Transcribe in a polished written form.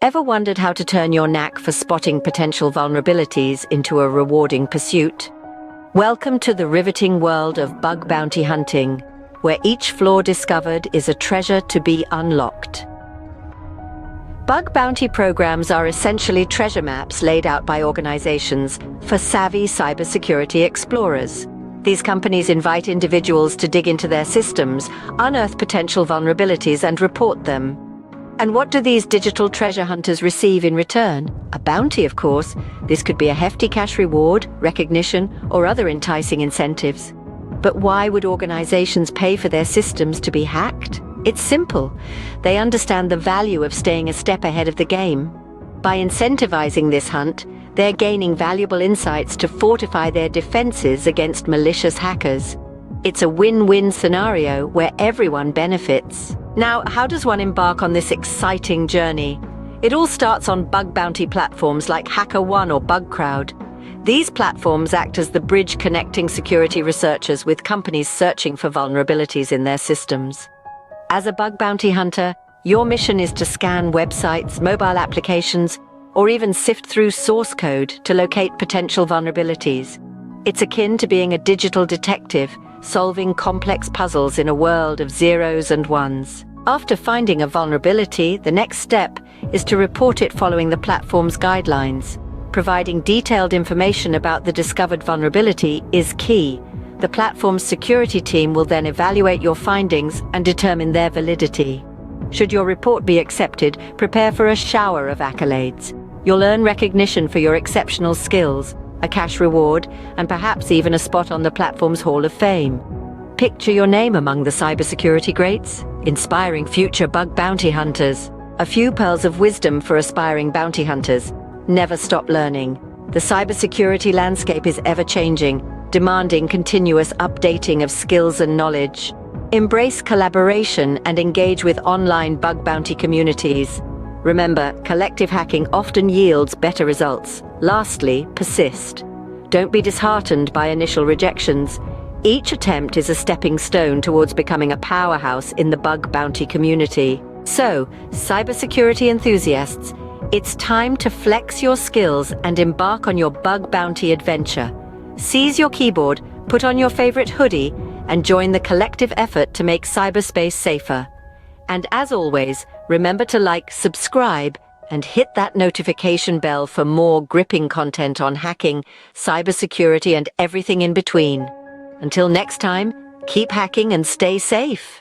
Ever wondered how to turn your knack for spotting potential vulnerabilities into a rewarding pursuit? Welcome to the riveting world of bug bounty hunting, where each flaw discovered is a treasure to be unlocked. Bug bounty programs are essentially treasure maps laid out by organizations for savvy cybersecurity explorers. These companies invite individuals to dig into their systems, unearth potential vulnerabilities, and report them. And what do these digital treasure hunters receive in return? A bounty, of course. This could be a hefty cash reward, recognition, or other enticing incentives. But why would organizations pay for their systems to be hacked? It's simple. They understand the value of staying a step ahead of the game. By incentivizing this hunt, they're gaining valuable insights to fortify their defenses against malicious hackers. It's a win-win scenario where everyone benefits. Now, how does one embark on this exciting journey? It all starts on bug bounty platforms like HackerOne or BugCrowd. These platforms act as the bridge connecting security researchers with companies searching for vulnerabilities in their systems. As a bug bounty hunter, your mission is to scan websites, mobile applications, or even sift through source code to locate potential vulnerabilities. It's akin to being a digital detective, solving complex puzzles in a world of zeros and ones. After finding a vulnerability, the next step is to report it following the platform's guidelines. Providing detailed information about the discovered vulnerability is key. The platform's security team will then evaluate your findings and determine their validity. Should your report be accepted, prepare for a shower of accolades. You'll earn recognition for your exceptional skills, a cash reward, and perhaps even a spot on the platform's Hall of Fame. Picture your name among the cybersecurity greats, inspiring future bug bounty hunters. A few pearls of wisdom for aspiring bounty hunters. Never stop learning. The cybersecurity landscape is ever-changing, demanding continuous updating of skills and knowledge. Embrace collaboration and engage with online bug bounty communities. Remember, collective hacking often yields better results. Lastly, persist. Don't be disheartened by initial rejections. Each attempt is a stepping stone towards becoming a powerhouse in the bug bounty community. So, cybersecurity enthusiasts, it's time to flex your skills and embark on your bug bounty adventure. Seize your keyboard, put on your favorite hoodie, and join the collective effort to make cyberspace safer. And as always, remember to like, subscribe, and hit that notification bell for more gripping content on hacking, cybersecurity, and everything in between. Until next time, keep hacking and stay safe.